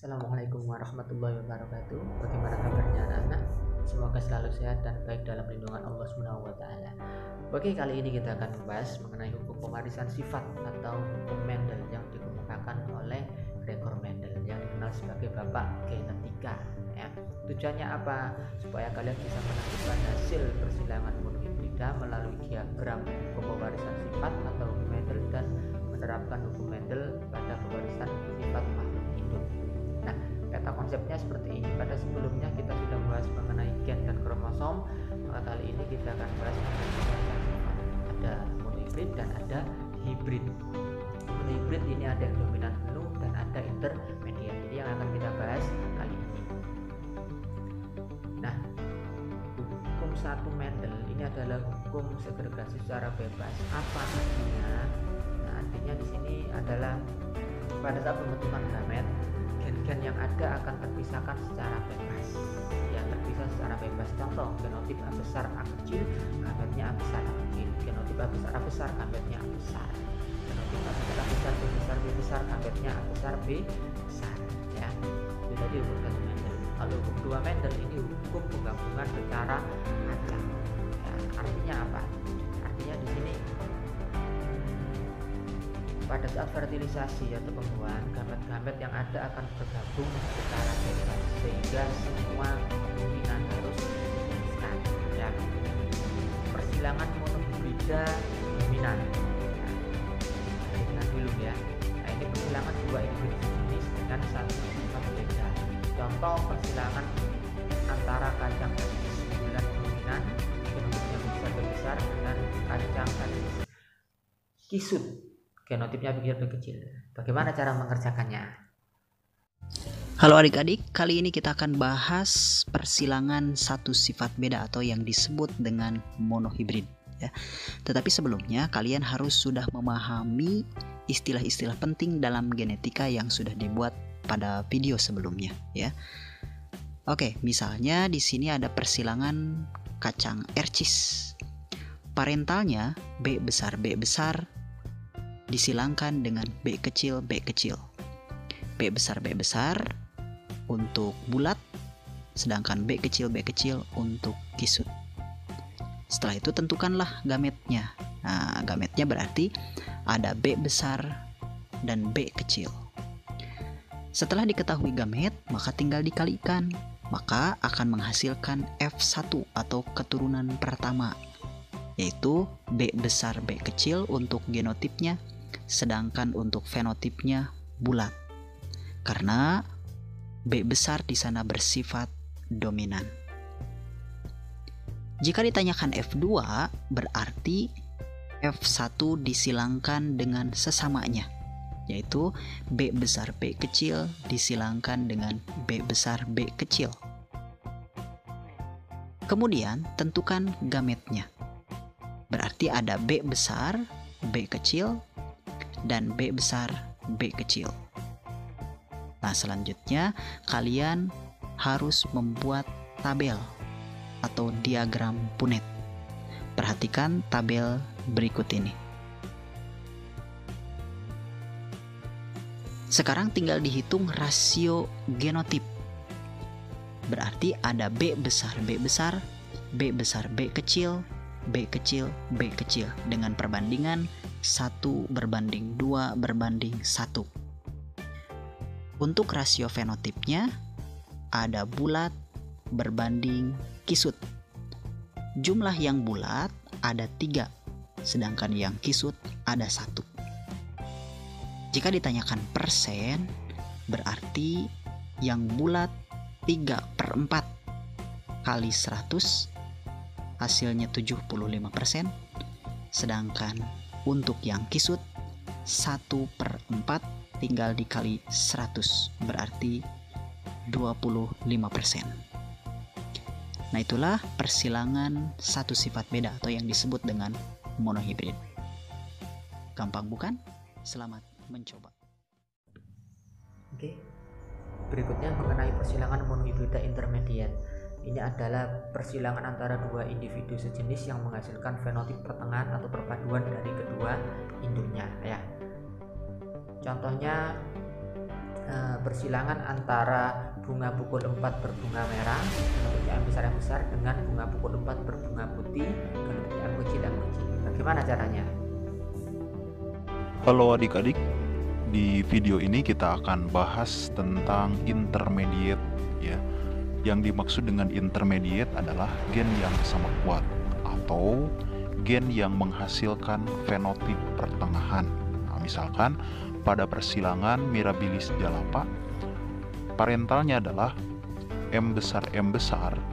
Assalamualaikum warahmatullahi wabarakatuh. Bagaimana kabarnya anak-anak? Semoga selalu sehat dan baik dalam lindungan Allah Subhanahu wa taala. Oke, kali ini kita akan membahas mengenai hukum pewarisan sifat atau hukum Mendel yang dikemukakan oleh Gregor Mendel yang dikenal sebagai Bapak Genetika. Ya. Tujuannya apa? Supaya kalian bisa menentukan hasil persilangan monohibrida melalui diagram hukum pewarisan sifat atau hukum Mendel dan menerapkan hukum Mendel pada pewarisan sifat makhluk hidup. Nah, kata konsepnya seperti ini. Pada sebelumnya kita sudah bahas mengenai gen dan kromosom. Maka kali ini kita akan bahas mengenai pewarisan sifat. Ada monohibrid dan ada hibrid. Monohibrid ini ada yang dominan penuh dan ada intermediat. Jadi yang akan kita bahas kali ini. Nah, hukum satu Mendel ini adalah hukum segregasi secara bebas. Apa artinya? Nah, artinya di sini adalah pada saat pembentukan gamet, gen-gen yang ada akan terpisahkan secara bebas. Ya, terpisah secara bebas. Contoh, genotip A besar A kecil, gametnya A besar A kecil. Genotip A besar A besar, gametnya A besar. Genotip A besar A besar B besar B besar, gametnya A besar B besar. Ya, itu tadi hukum satu Mendel. Lalu hukum dua Mendel ini hukum penggabungan secara acak. Ya, artinya apa? Artinya di sini pada saat fertilisasi atau pembuahan, gamet-gamet yang ada akan bergabung secara bebas sehingga semua kemungkinan harus dibebaskan. Ya. Persilangan monohibrida dominan. Nah, dulu ya. Nah, ini persilangan dua individu jenis dengan satu sifat beda. Contoh persilangan antara kacang gadis bulan dominan genotipnya besar dengan kacang gadis kisut genotipnya begitu kecil. Bagaimana cara mengerjakannya? Halo adik-adik, kali ini kita akan bahas persilangan satu sifat beda atau yang disebut dengan monohibrid ya. Tetapi sebelumnya kalian harus sudah memahami istilah-istilah penting dalam genetika yang sudah dibuat pada video sebelumnya ya. Oke, misalnya di sini ada persilangan kacang ercis. Parentalnya B besar disilangkan dengan B kecil B besar untuk bulat, sedangkan B kecil untuk kisut. Setelah itu tentukanlah gametnya. Nah, gametnya berarti ada B besar dan B kecil. Setelah diketahui gamet, maka tinggal dikalikan, maka akan menghasilkan F1 atau keturunan pertama, yaitu B besar B kecil untuk genotipnya, sedangkan untuk fenotipnya bulat. Karena B besar di sana bersifat dominan. Jika ditanyakan F2, berarti F1 disilangkan dengan sesamanya, yaitu B besar B kecil disilangkan dengan B besar B kecil. Kemudian tentukan gametnya. Berarti ada B besar B kecil dan B besar B kecil. Nah, selanjutnya kalian harus membuat tabel atau diagram Punnett. Perhatikan tabel berikut ini. Sekarang tinggal dihitung rasio genotip. Berarti ada B besar B besar, B besar B kecil, B kecil dengan perbandingan 1:2:1. Untuk rasio fenotipnya ada bulat berbanding kisut. Jumlah yang bulat ada 3, sedangkan yang kisut ada 1. Jika ditanyakan persen, berarti yang bulat 3/4 kali 100 hasilnya 75%, sedangkan untuk yang kisut 1/4 tinggal dikali 100 berarti 25%. Nah, itulah persilangan satu sifat beda atau yang disebut dengan monohibrid. Gampang bukan? Selamat mencoba. Oke. Berikutnya mengenai persilangan monohibrida intermediat. Ini adalah persilangan antara dua individu sejenis yang menghasilkan fenotip pertengahan atau perpaduan dari kedua induknya ya. Contohnya persilangan antara bunga pukul 4 berbunga merah bentuk M besar yang besar dengan bunga pukul 4 berbunga putih bentuk M kecil yang kecil. Bagaimana caranya? Halo adik-adik, di video ini kita akan bahas tentang intermediate ya. Yang dimaksud dengan intermediate adalah gen yang sama kuat atau gen yang menghasilkan fenotip pertengahan. Nah, misalkan pada persilangan Mirabilis jalapa, parentalnya adalah M besar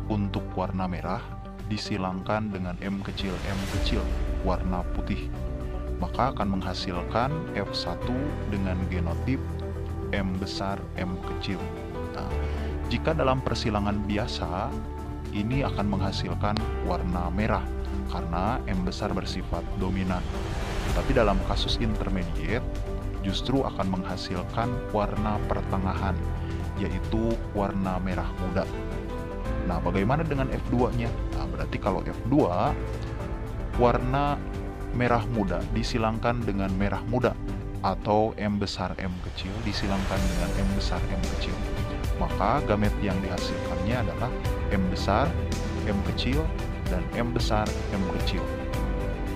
untuk warna merah disilangkan dengan M kecil warna putih, maka akan menghasilkan F1 dengan genotip M besar M kecil. Nah, jika dalam persilangan biasa ini akan menghasilkan warna merah karena M besar bersifat dominan. Tapi dalam kasus intermediate justru akan menghasilkan warna pertengahan, yaitu warna merah muda. Nah, bagaimana dengan F2-nya? Nah, berarti kalau F2, warna merah muda disilangkan dengan merah muda, atau M besar M kecil disilangkan dengan M besar M kecil. Maka gamet yang dihasilkannya adalah M besar, M kecil, dan M besar M kecil.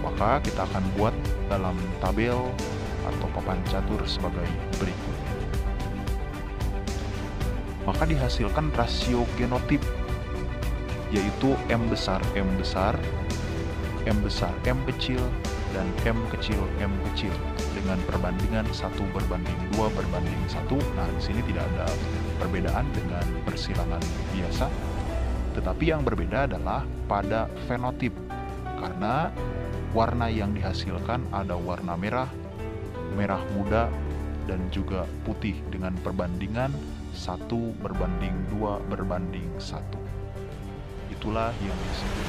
Maka kita akan buat dalam tabel atau papan catur sebagai berikut. Maka dihasilkan rasio genotip, yaitu M besar M besar, M besar M kecil, dan M kecil M kecil dengan perbandingan 1:2:1. Nah, di sini tidak ada perbedaan dengan persilangan biasa, tetapi yang berbeda adalah pada fenotip, karena warna yang dihasilkan ada warna merah, merah muda, dan juga putih dengan perbandingan 1:2:1. Itulah yang disebut